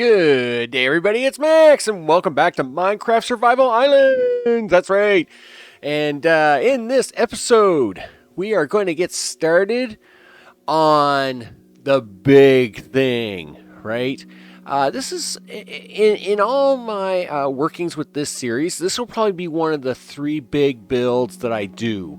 Good day, everybody. It's Max, and welcome back to Minecraft Survival Island. That's right. And in this episode, we are going to get started on the big thing, right? This is in all my workings with this series. This will probably be one of the three big builds that I do.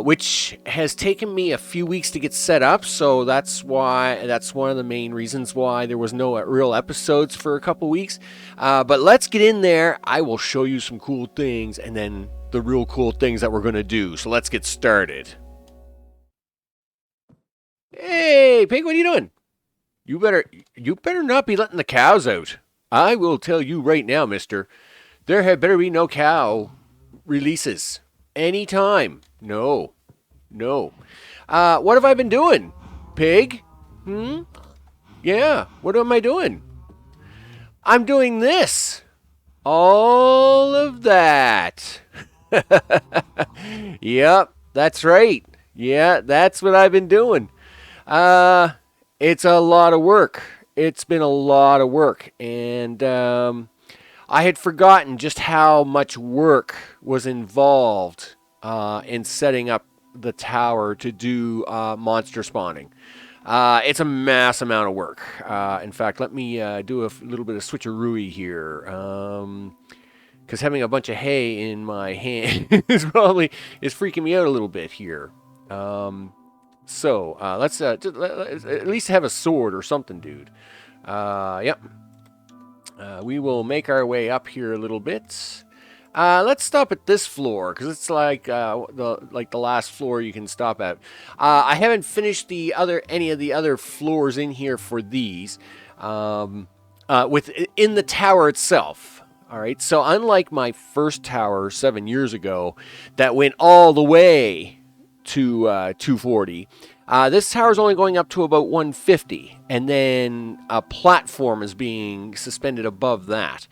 Which has taken me a few weeks to get set up, so that's one of the main reasons why there was no real episodes for a couple weeks. But let's get in there. I will show you some cool things, and then the real cool things that we're going to do. So let's get started. Hey, Pig, what are you doing? You better not be letting the cows out. I will tell you right now, mister. There had better be no cow releases. Anytime. No. What have I been doing, Pig? Yeah, what am I doing? I'm doing this. All of that. Yep, that's right. Yeah, that's what I've been doing. It's a lot of work. It's been a lot of work. And, I had forgotten just how much work was involved in setting up the tower to do monster spawning. It's a mass amount of work. In fact, let me do a little bit of switcheroo here. Because having a bunch of hay in my hand is freaking me out a little bit here. So let's at least have a sword or something, dude. Yep. We will make our way up here a little bit. Let's stop at this floor because it's like the last floor you can stop at. I haven't finished any of the other floors in here for these in the tower itself. All right. So unlike my first tower 7 years ago that went all the way to 240. This tower is only going up to about 150, and then a platform is being suspended above that.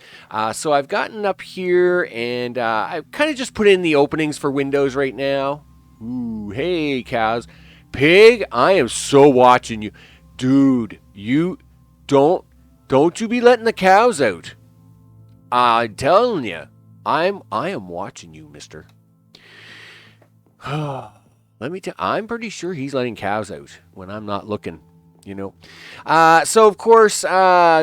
So I've gotten up here, and I've kind of just put in the openings for windows right now. Ooh, hey, cows. Pig, I am so watching you. Dude, you don't you be letting the cows out. I'm telling you, I am watching you, mister. Let me tell. I'm pretty sure he's letting cows out when I'm not looking. You know. So of course,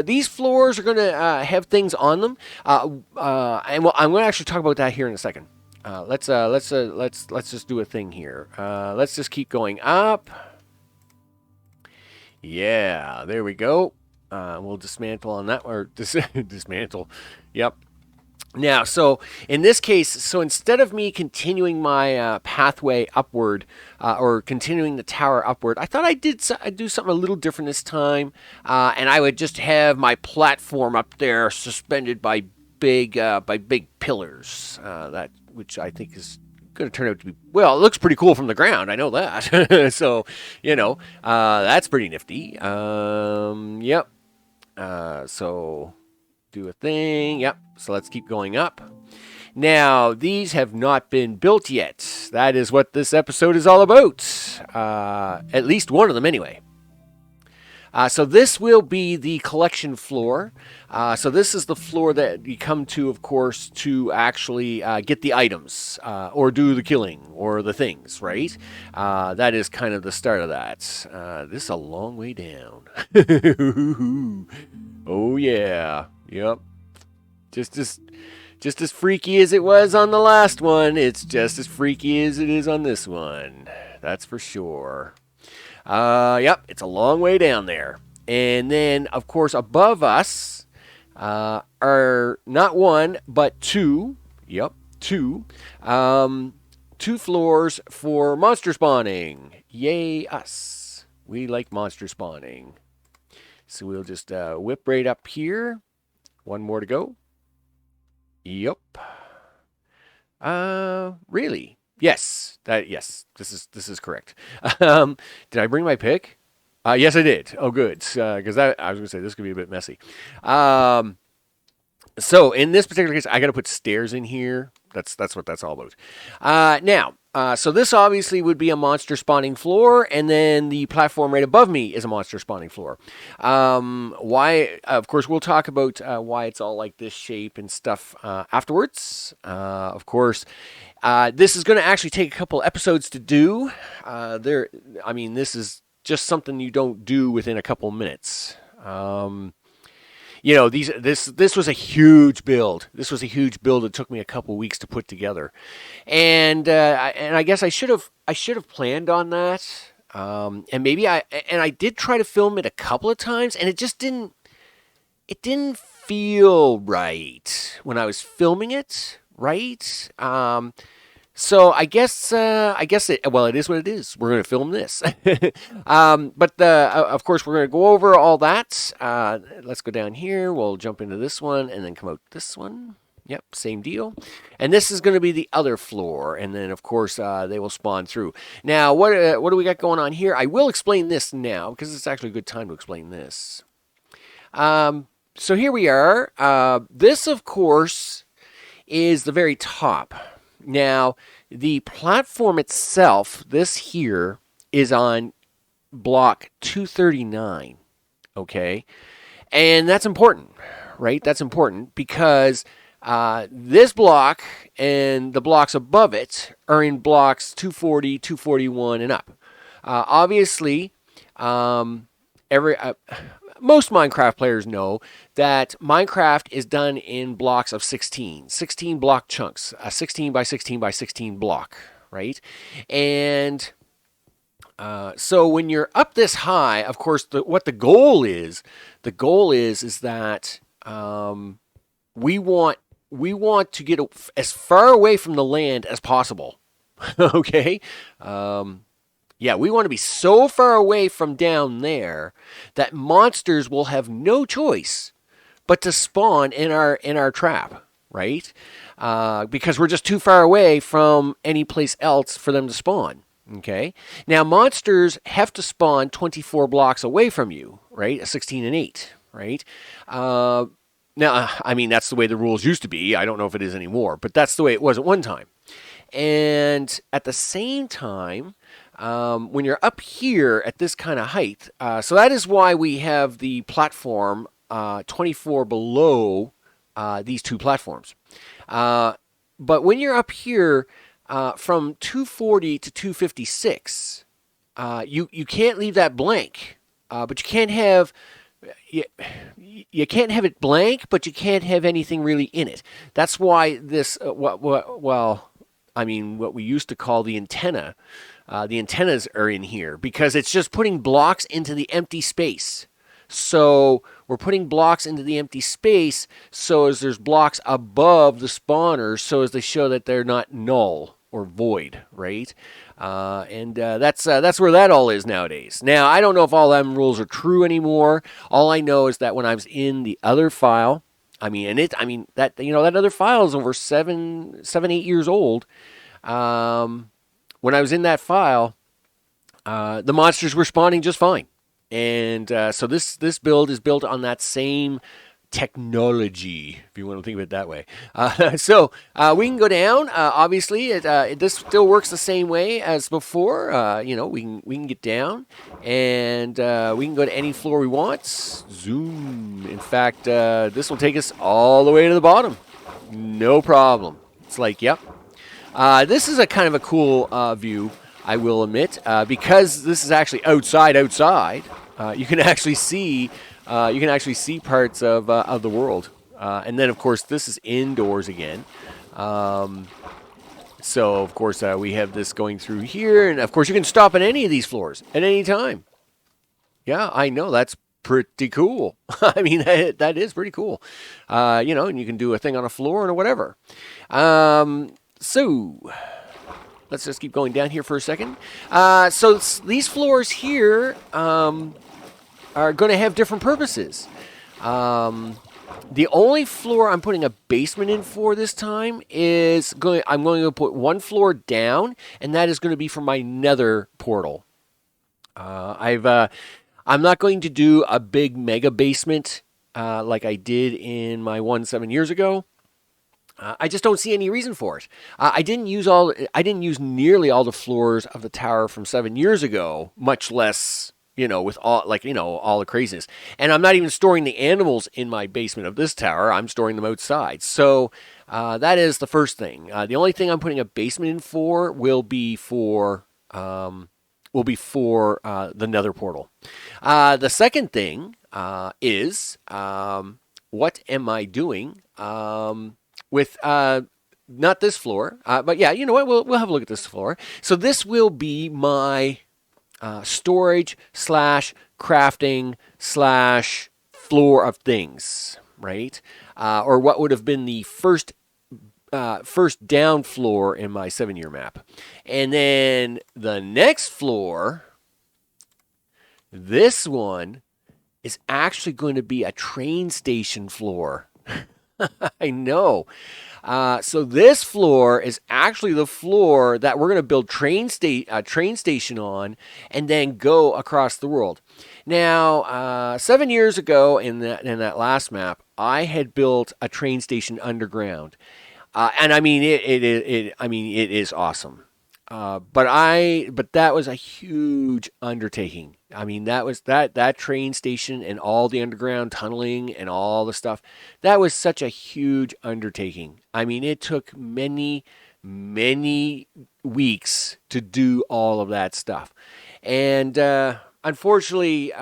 these floors are going to have things on them, and I'm going to actually talk about that here in a second. Let's just do a thing here. Let's just keep going up. Yeah, there we go. We'll dismantle on that, or dismantle. Yep. Now, so in this case, so instead of me continuing my pathway upward or continuing the tower upward, I thought I'd do something a little different this time, and I would just have my platform up there suspended by big pillars. Which I think is going to turn out to be, well, it looks pretty cool from the ground. I know that. So that's pretty nifty. Yep. So do a thing. Yep. So let's keep going up. Now, these have not been built yet. That is what this episode is all about. At least one of them anyway. So this will be the collection floor. So this is the floor that you come to, of course, to actually get the items or do the killing or the things, right? That is kind of the start of that. This is a long way down. Oh, yeah. Yep. Just as freaky as it was on the last one, it's just as freaky as it is on this one. That's for sure. Yep, it's a long way down there. And then, of course, above us are not one, but two. Yep, two. Two floors for monster spawning. Yay, us. We like monster spawning. So we'll just whip right up here. One more to go. Yep. Really? Yes. Yes. This is correct. Did I bring my pick? Yes, I did. Oh, good. Because I was gonna say this could be a bit messy. So in this particular case, I got to put stairs in here. That's what that's all about. Now, So this obviously would be a monster spawning floor, and then the platform right above me is a monster spawning floor. Why? Of course, we'll talk about why it's all like this shape and stuff afterwards. Of course, this is going to actually take a couple episodes to do. This is just something you don't do within a couple minutes. This was a huge build. This was a huge build. It took me a couple weeks to put together, and I guess I should have planned on that. And maybe I did try to film it a couple of times, and it just didn't feel right when I was filming it. Right. So I guess it is what it is. We're going to film this, but of course we're going to go over all that. Let's go down here. We'll jump into this one and then come out this one. Yep, same deal. And this is going to be the other floor, and then of course they will spawn through. Now, what do we got going on here? I will explain this now because it's actually a good time to explain this. So here we are. This, of course, is the very top. Now, the platform itself, this here, is on block 239, okay? And that's important, right? That's important because this block and the blocks above it are in blocks 240, 241, and up. Obviously, most Minecraft players know that Minecraft is done in blocks of 16 block chunks, a 16 by 16 by 16 block, right? And so when you're up this high, of course, what the goal is that we want to get as far away from the land as possible, okay? Yeah, we want to be so far away from down there that monsters will have no choice but to spawn in our trap, right? Because we're just too far away from any place else for them to spawn. Okay. Now monsters have to spawn 24 blocks away from you, right? A 16 and 8, right? Now, that's the way the rules used to be. I don't know if it is anymore, but that's the way it was at one time. And at the same time, when you're up here at this kind of height, so that is why we have the platform 24 below these two platforms. But when you're up here from 240 to 256, you can't leave that blank, but you can't have... You can't have it blank, but you can't have anything really in it. That's why this, what we used to call the antenna, the antennas are in here because it's just putting blocks into the empty space. So we're putting blocks into the empty space so as there's blocks above the spawners so as they show that they're not null or void, right? That's where that all is nowadays. Now, I don't know if all them rules are true anymore. All I know is that when I was in the other file, that other file is over 8 years old. When I was in that file, the monsters were spawning just fine. And so this build is built on that same technology, if you want to think of it that way. So we can go down. Obviously, this still works the same way as before. We can get down, and we can go to any floor we want. Zoom. In fact, this will take us all the way to the bottom. No problem. It's like, yep. This is a kind of a cool view, I will admit, because this is actually outside. You can actually see. You can actually see parts of the world, and then of course this is indoors again. So of course we have this going through here, and of course you can stop at any of these floors at any time. Yeah, I know, that's pretty cool. I mean, that is pretty cool. And you can do a thing on a floor or whatever. So let's just keep going down here for a second. So these floors here are going to have different purposes. The only floor I'm putting a basement in for this time is I'm going to put one floor down, and that is going to be for my nether portal. I'm not going to do a big mega basement like I did in my one 7 years ago. I just don't see any reason for it. I didn't use all. I didn't use nearly all the floors of the tower from 7 years ago. Much less, with all all the craziness. And I'm not even storing the animals in my basement of this tower. I'm storing them outside. So that is the first thing. The only thing I'm putting a basement in for the Nether portal. The second thing is what am I doing? With not this floor, but yeah, you know what? We'll have a look at this floor. So this will be my storage slash crafting slash floor of things, right? Or what would have been the first down floor in my 7-year map, and then the next floor, this one is actually going to be a train station floor. I know. So this floor is actually the floor that we're going to build train station on, and then go across the world. Now, 7 years ago in that last map, I had built a train station underground, and I mean it is awesome. But that was a huge undertaking. I mean, that train station and all the underground tunneling and all the stuff. That was such a huge undertaking. I mean, it took many, many weeks to do all of that stuff, and unfortunately,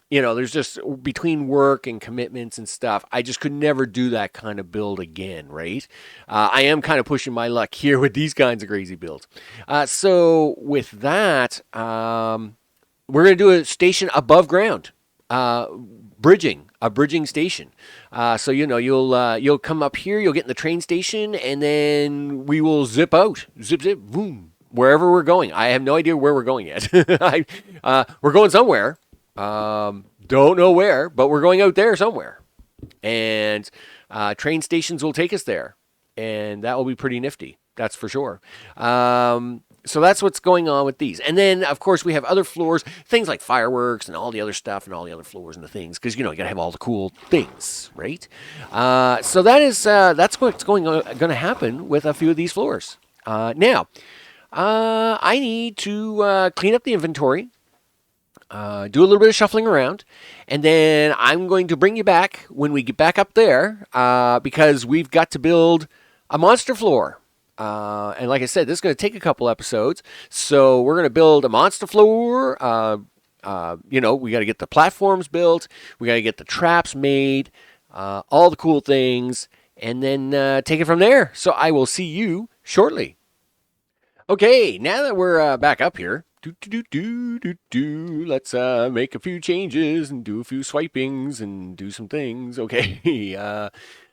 there's just between work and commitments and stuff, I just could never do that kind of build again, right? I am kind of pushing my luck here with these kinds of crazy builds. So with that, we're going to do a station above ground, a bridging station. So you'll come up here, you'll get in the train station, and then we will zip out, zip, boom, wherever we're going. I have no idea where we're going yet. We're going somewhere. Don't know where, but we're going out there somewhere. And train stations will take us there. And that will be pretty nifty. That's for sure. So that's what's going on with these. And then, of course, we have other floors, things like fireworks and all the other stuff and all the other floors and the things. Because, you got to have all the cool things, right? So that's what's going to happen with a few of these floors. Now, I need to clean up the inventory. Do a little bit of shuffling around, and then I'm going to bring you back when we get back up there because we've got to build a monster floor. And like I said, this is going to take a couple episodes, so we're going to build a monster floor. We got to get the platforms built, we got to get the traps made, all the cool things, and then take it from there. So I will see you shortly. Okay, now that we're back up here, let's make a few changes and do a few swipings and do some things. Okay,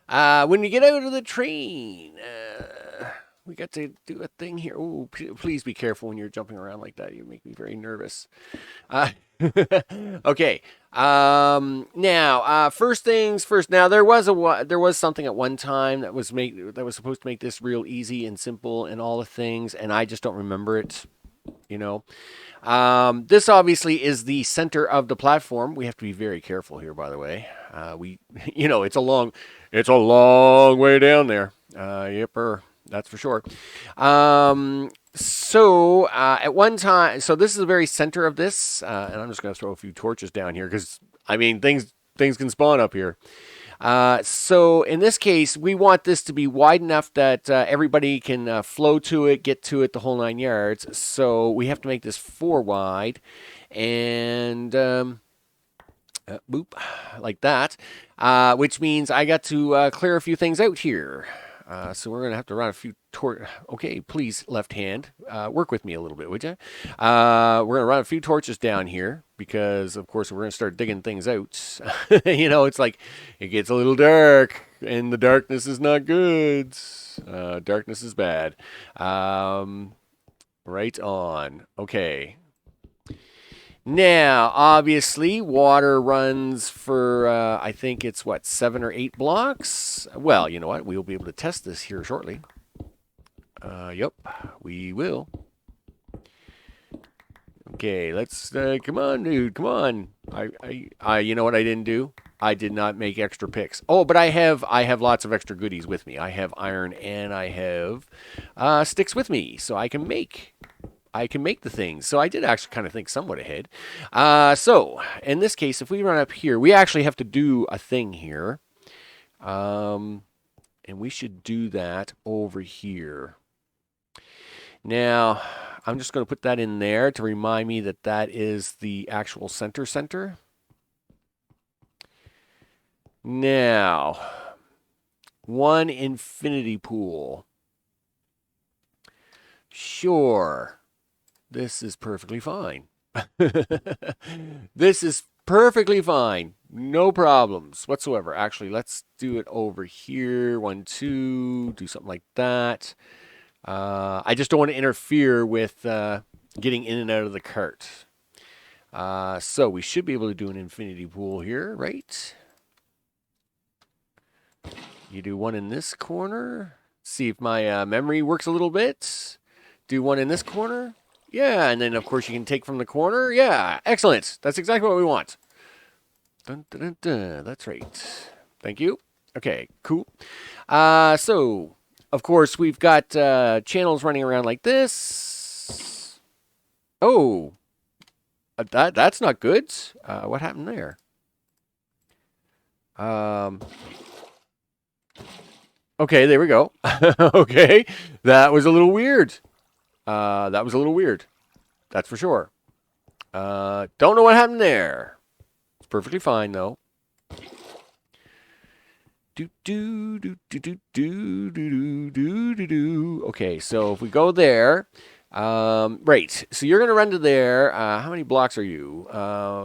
when we get out of the train, we got to do a thing here. Oh, please be careful when you're jumping around like that. You make me very nervous. Okay. Now, first things first. Now, there was something at one time that was supposed to make this real easy and simple and all the things, and I just don't remember it. This obviously is the center of the platform. We have to be very careful here, by the way. It's a long way down there. Yipper, that's for sure. So at one time, so this is the very center of this, and I'm just going to throw a few torches down here because things can spawn up here. So in this case, we want this to be wide enough that everybody can flow to it, get to it, the whole 9 yards. So we have to make this 4 wide, and boop, like that, which means I got to clear a few things out here. So we're going to have to run a few Okay, please, left hand, work with me a little bit, would you? We're going to run a few torches down here because, of course, we're going to start digging things out. It's like it gets a little dark, and the darkness is not good. Darkness is bad. Right on. Okay. Now, obviously, water runs for, I think it's, 7 or 8 blocks? Well, you know what? We'll be able to test this here shortly. Yep, we will. Okay, let's, come on, dude, come on. I you know what I didn't do? I did not make extra picks. Oh, but I have lots of extra goodies with me. I have iron and I have sticks with me, so I can make the things. So I did actually kind of think somewhat ahead. So in this case, if we run up here, we actually have to do a thing here. And we should do that over here. Now, I'm just going to put that in there to remind me that that is the actual center. Now, one infinity pool. Sure. This is perfectly fine. This is perfectly fine. No problems whatsoever. Actually, let's do it over here. 1, 2, do something like that. I just don't want to interfere with getting in and out of the cart. So we should be able to do an infinity pool here, right? You do one in this corner. See if my memory works a little bit. Do one in this corner. Yeah, and then of course you can take from the corner. Yeah, excellent. That's exactly what we want. Dun, dun, dun, dun. That's right. Thank you. Okay, cool. So, of course, we've got channels running around like this. Oh, that's not good. What happened there? Okay, there we go. Okay, that was a little weird. That's for sure. Don't know what happened there. It's perfectly fine though. Okay, so if we go there, right. So you're gonna run to there. How many blocks are you?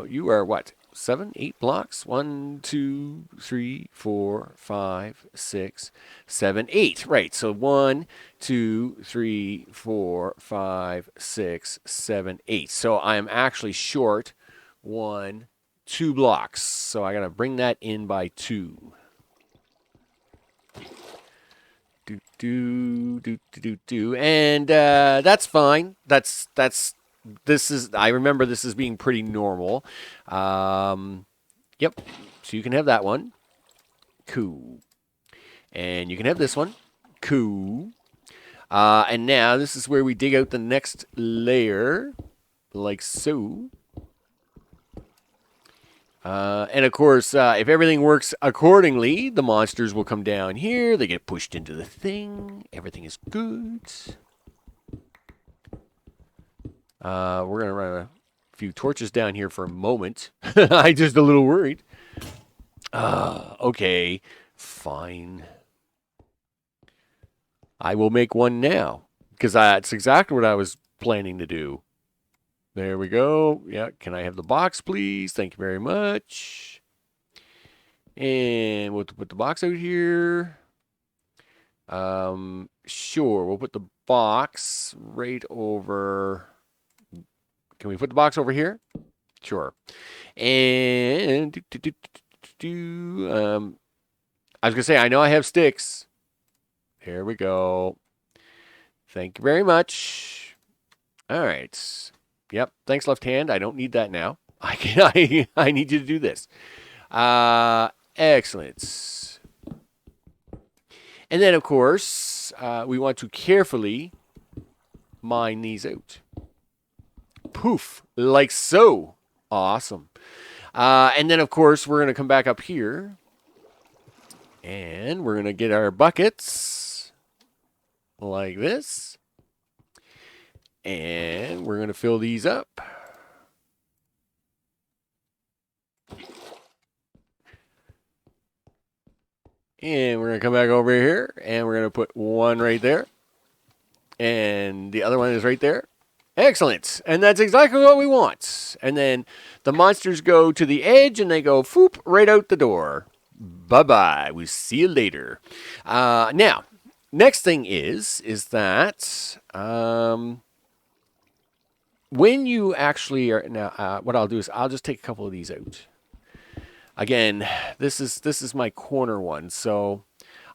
You are what? 7, 8 blocks? 1, 2, 3, 4, 5, 6, 7, 8. Right. So 1, 2, 3, 4, 5, 6, 7, 8. So I'm actually short 1, 2 blocks. So I gotta bring that in by 2. And that's fine. This is, I remember this as being pretty normal. Yep. So you can have that one. Cool. And you can have this one. Cool. And now this is where we dig out the next layer, like so. And of course, if everything works accordingly, the monsters will come down here. They get pushed into the thing. Everything is good. We're going to run a few torches down here for a moment. I'm just a little worried. Okay, fine. I will make one now, because that's exactly what I was planning to do. There we go. Yeah, can I have the box, please? Thank you very much. And we'll put the box out here. Sure, we'll put the box right over... Can we put the box over here? Sure. And I was going to say, I know I have sticks. There we go. Thank you very much. All right. Yep. Thanks, left hand. I don't need that now. I need you to do this. Excellent. And then, of course, we want to carefully mine these out. Poof, like so. Awesome. And then, of course, we're going to come back up here. And we're going to get our buckets like this. And we're going to fill these up. And we're going to come back over here. And we're going to put one right there. And the other one is right there. Excellent. And that's exactly what we want. And then the monsters go to the edge and they go foop right out the door. Bye-bye. We'll see you later. Now, next thing is that when you actually are... Now, what I'll do is I'll just take a couple of these out. Again, this is my corner one. So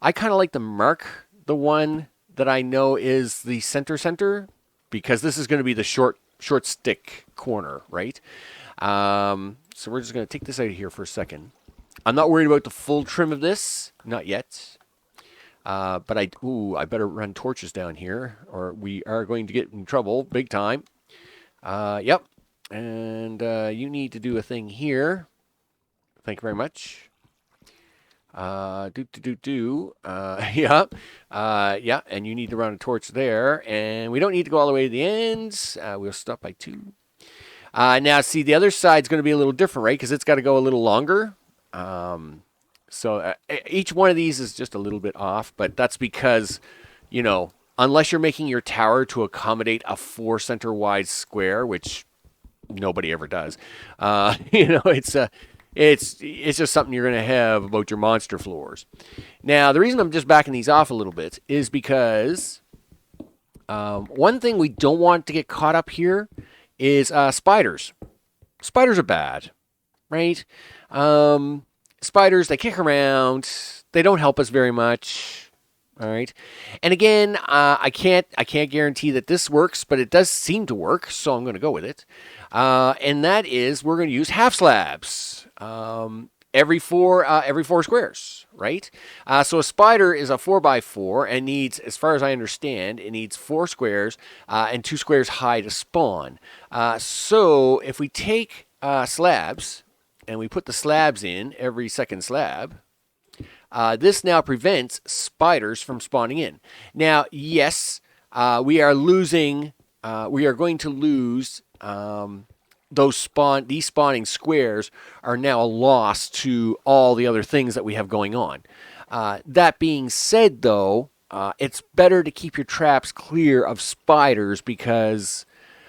I kind of like to mark the one that I know is the center, because this is going to be the short stick corner, right? So we're just going to take this out of here for a second. I'm not worried about the full trim of this. Not yet. But I better run torches down here, or we are going to get in trouble big time. Yep. And you need to do a thing here. Thank you very much. Yeah. Yeah, and you need to run a torch there. And we don't need to go all the way to the ends. We'll stop by 2. Now, see, the other side's going to be a little different, right? Because it's got to go a little longer. So each one of these is just a little bit off, but that's because, you know, unless you're making your tower to accommodate a 4 center wide square, which nobody ever does, you know, it's just something you're going to have about your monster floors. Now, the reason I'm just backing these off a little bit is because one thing we don't want to get caught up here is spiders. Spiders are bad, right? Spiders, they kick around. They don't help us very much. All right. And again, I can't guarantee that this works, but it does seem to work, so I'm going to go with it. And that is we're going to use half slabs every 4 squares, right? So a spider is a 4x4 and needs, as far as I understand, it needs 4 squares and 2 squares high to spawn. So if we take slabs and we put the slabs in every second slab, this now prevents spiders from spawning in. Now, yes, we are losing. We are going to lose these spawning squares are now a loss to all the other things that we have going on. That being said, though, it's better to keep your traps clear of spiders because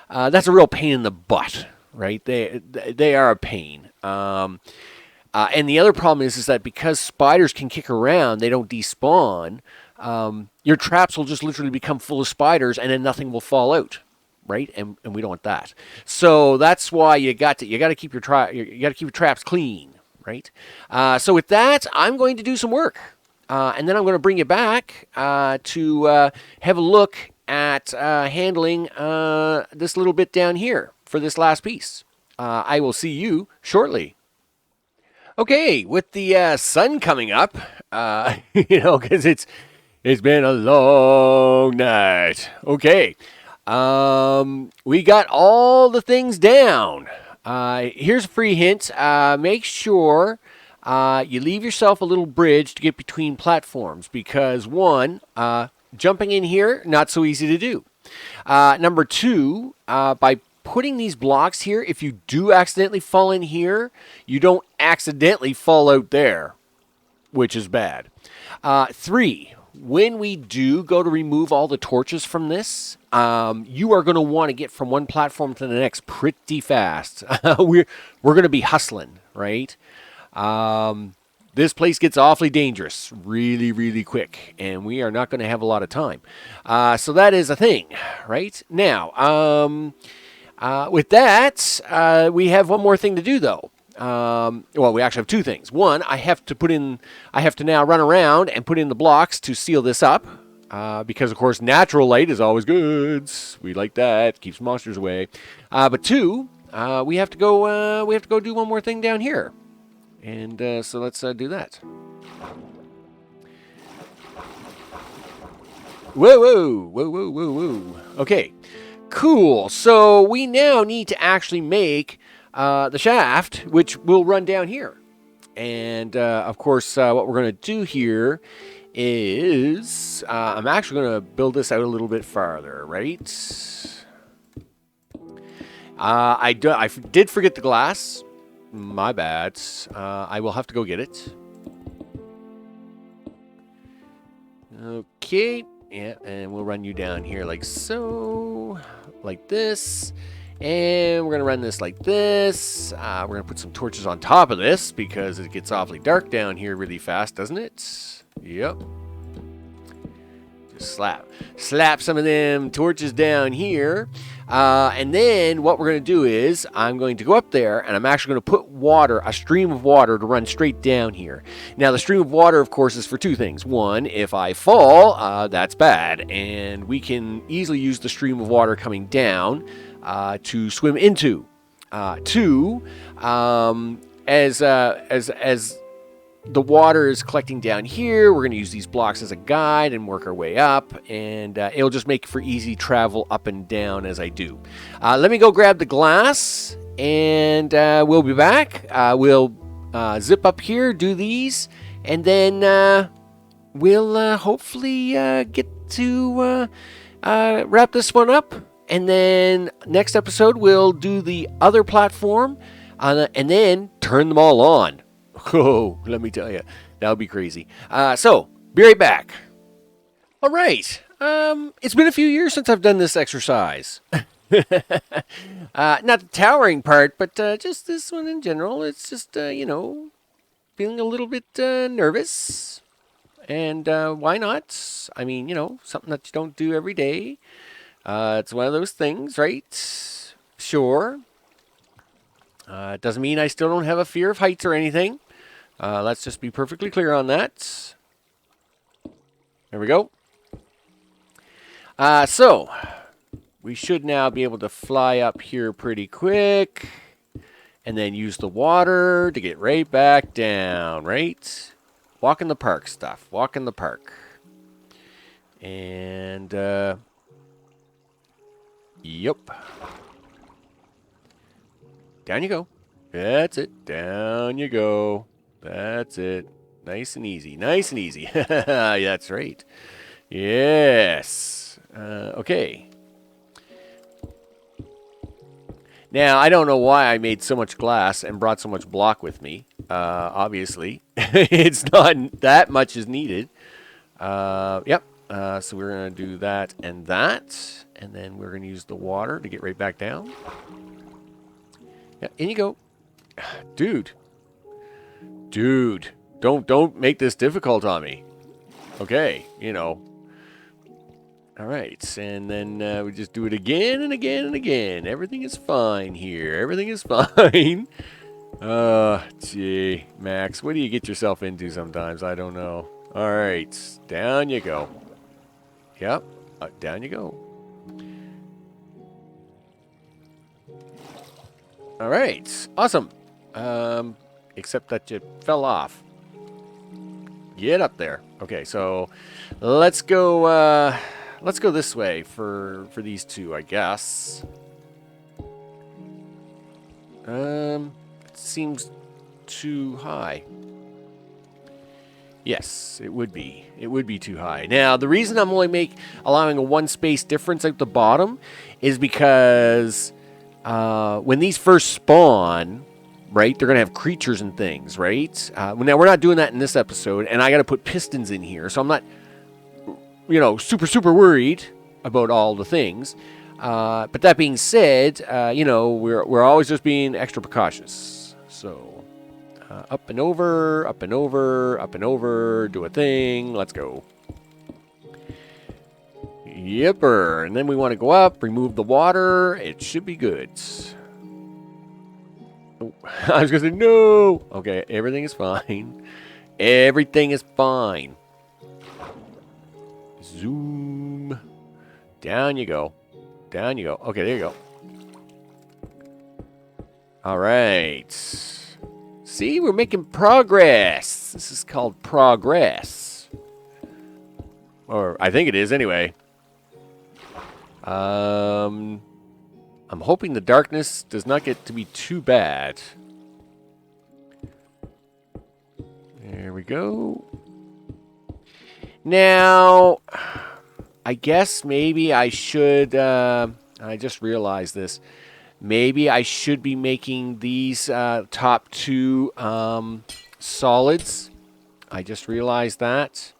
that's a real pain in the butt, right? They are a pain. And the other problem is that because spiders can kick around, they don't despawn. Your traps will just literally become full of spiders, and then nothing will fall out, right? And we don't want that. So that's why you got to keep your traps clean, right? So with that, I'm going to do some work, and then I'm going to bring you back to have a look at handling this little bit down here for this last piece. I will see you shortly. Okay, with the sun coming up, you know, because it's been a long night. Okay, we got all the things down. Here's a free hint. Make sure you leave yourself a little bridge to get between platforms because, one, jumping in here, not so easy to do. Number 2, by putting these blocks here, if you do accidentally fall in here, you don't accidentally fall out there, which is bad. 3, when we do go to remove all the torches from this, you are going to want to get from one platform to the next pretty fast. We're going to be hustling, right? This place gets awfully dangerous really, really quick, and we are not going to have a lot of time. So that is a thing, right? Now, with that, we have one more thing to do, though. Well, we actually have 2 things. One, I have to now run around and put in the blocks to seal this up, because of course natural light is always good. We like that; keeps monsters away. But 2, we have to go do one more thing down here, and so let's do that. Whoa! Okay. Cool. So we now need to actually make the shaft, which will run down here. And, of course, what we're going to do here is I'm actually going to build this out a little bit farther, right? I did forget the glass. My bad. I will have to go get it. Okay. Yeah, and we'll run you down here like so, like this, and we're going to run this like this. We're going to put some torches on top of this because it gets awfully dark down here really fast, doesn't it? Yep. Just slap some of them torches down here, and then what we're going to do is I'm going to go up there, and I'm actually going to put a stream of water to run straight down here. Now, the stream of water, of course, is for 2 things. One, if I fall, that's bad, and we can easily use the stream of water coming down to swim into. 2, as the water is collecting down here. We're going to use these blocks as a guide and work our way up, and it'll just make for easy travel up and down as I do. Let me go grab the glass, and we'll be back. We'll zip up here, do these, and then we'll hopefully get to wrap this one up. And then next episode, we'll do the other platform, and then turn them all on. Oh, let me tell you, that would be crazy. So, be right back. All right. It's been a few years since I've done this exercise. Not the towering part, but just this one in general. It's just, feeling a little bit nervous. And why not? I mean, something that you don't do every day. It's one of those things, right? Sure. It doesn't mean I still don't have a fear of heights or anything. Let's just be perfectly clear on that. There we go. So, we should now be able to fly up here pretty quick. And then use the water to get right back down, right? Walk in the park stuff. Walk in the park. And, yep. Down you go. That's it. Down you go. That's it. Nice and easy. Nice and easy. That's right. Yes. Okay. Now, I don't know why I made so much glass and brought so much block with me. Obviously. It's not that much is needed. Yep. So we're going to do that and that. And then we're going to use the water to get right back down. Yeah, in you go. Dude. Don't make this difficult on me. Okay, All right, and then we just do it again and again and again. Everything is fine here. Everything is fine. Gee, Max, what do you get yourself into sometimes? I don't know. All right, down you go. Yep, down you go. All right, awesome. Except that you fell off. Get up there. Okay, so let's go this way for these two, I guess. It seems too high. Yes, it would be. It would be too high. Now, the reason I'm only allowing a one space difference at the bottom is because when these first spawn, right, they're going to have creatures and things, right? Now, we're not doing that in this episode, and I got to put pistons in here, so I'm not, super worried about all the things. But that being said, we're always just being extra precautious. So, up and over, up and over, up and over, do a thing, let's go. Yipper. And then we want to go up, remove the water, it should be good. Oh, I was going to say, no! Okay, everything is fine. Everything is fine. Zoom. Down you go. Down you go. Okay, there you go. All right. See, we're making progress. This is called progress. Or I think it is anyway. I'm hoping the darkness does not get to be too bad. There we go. Now, I guess maybe I should, I just realized this. Maybe I should be making these top two solids. I just realized that.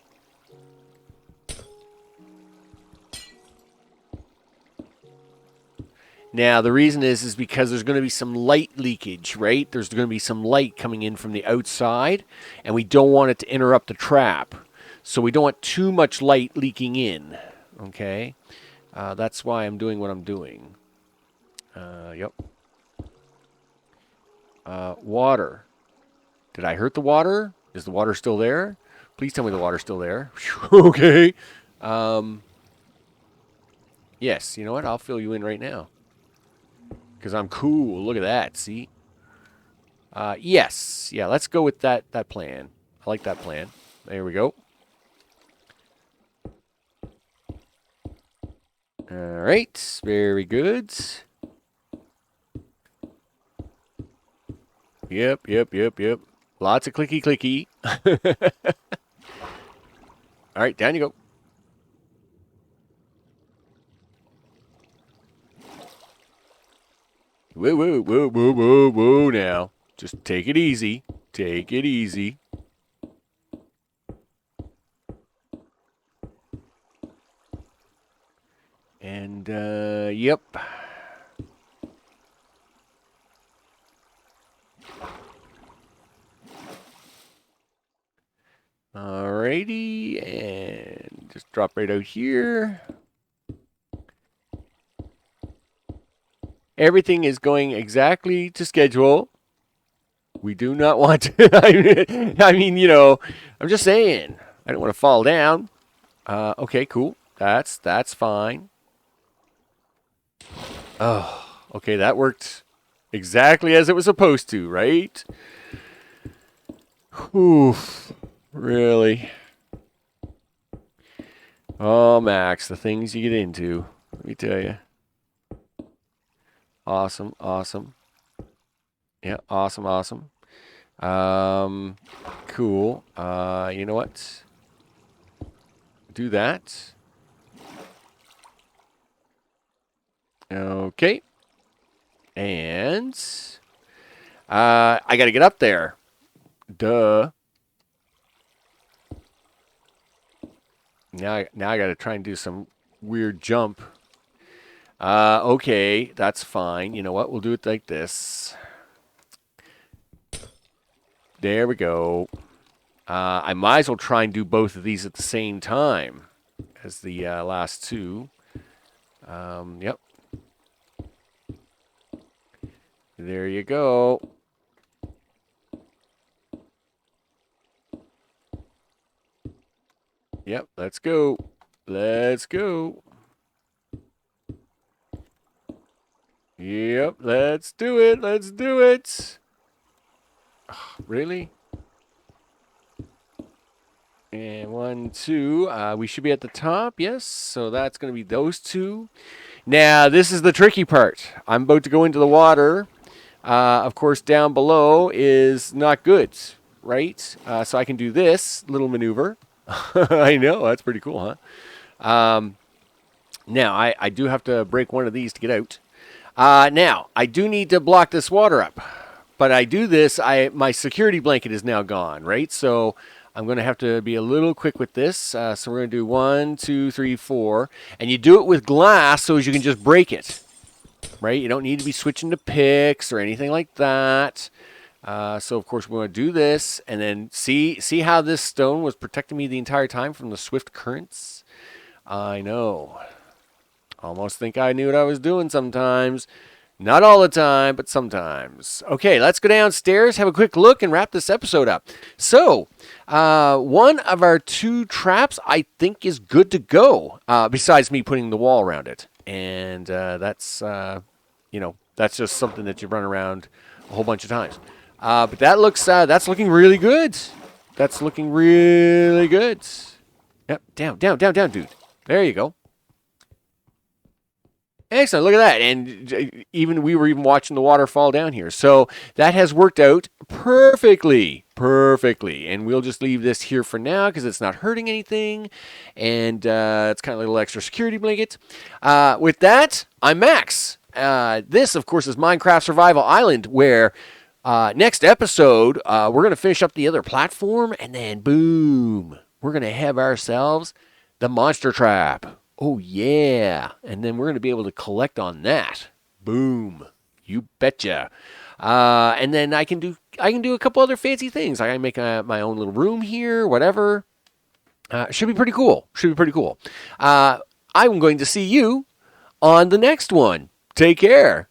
Now, the reason is because there's going to be some light leakage, right? There's going to be some light coming in from the outside, and we don't want it to interrupt the trap. So we don't want too much light leaking in, okay? That's why I'm doing what I'm doing. Yep. Water. Did I hurt the water? Is the water still there? Please tell me the water's still there. Okay. Yes, you know what? I'll fill you in right now. Because I'm cool. Look at that, see? Yes. Yeah, let's go with that plan. I like that plan. There we go. All right, very good. Yep. Lots of clicky clicky. All right, down you go. Whoa now. Just take it easy. Take it easy. And, yep. Alrighty, and just drop right out here. Everything is going exactly to schedule. We do not want to. I mean, you know, I'm just saying. I don't want to fall down. Okay, cool. That's fine. Oh, okay, that worked exactly as it was supposed to, right? Oof. Really? Oh, Max, the things you get into. Let me tell you. Awesome. Yeah, awesome. Cool. You know what? Do that. Okay. And I got to get up there. Duh. Now I got to try and do some weird jump. Okay, that's fine. You know what? We'll do it like this. There we go. I might as well try and do both of these at the same time as the last two. Yep. There you go. Yep, let's go. Let's go. Yep, let's do it. Let's do it. Really? And 1, 2. We should be at the top. Yes. So that's going to be those two. Now, this is the tricky part. I'm about to go into the water. Of course, down below is not good, right? So I can do this little maneuver. I know. That's pretty cool, huh? Now, I do have to break one of these to get out. Now, I do need to block this water up. But I do this, my security blanket is now gone, right? So I'm going to have to be a little quick with this. So we're going to do 1, 2, 3, 4. And you do it with glass so as you can just break it, right? You don't need to be switching to picks or anything like that. So, of course, we're going to do this. And then see how this stone was protecting me the entire time from the swift currents? I know. Almost think I knew what I was doing sometimes. Not all the time, but sometimes. Okay, let's go downstairs, have a quick look, and wrap this episode up. So, one of our 2 traps I think is good to go, besides me putting the wall around it. And that's, that's just something that you run around a whole bunch of times. But that's looking really good. That's looking really good. Yep, down, dude. There you go. Excellent. Look at that. And we were even watching the water fall down here. So that has worked out perfectly. And we'll just leave this here for now because it's not hurting anything. And it's kind of like a little extra security blanket. With that, I'm Max. This, of course, is Minecraft Survival Island, where next episode, we're going to finish up the other platform. And then, boom, we're going to have ourselves the monster trap. Oh, yeah. And then we're going to be able to collect on that. Boom. You betcha. And then I can do a couple other fancy things. I can make my own little room here, whatever. Should be pretty cool. I'm going to see you on the next one. Take care.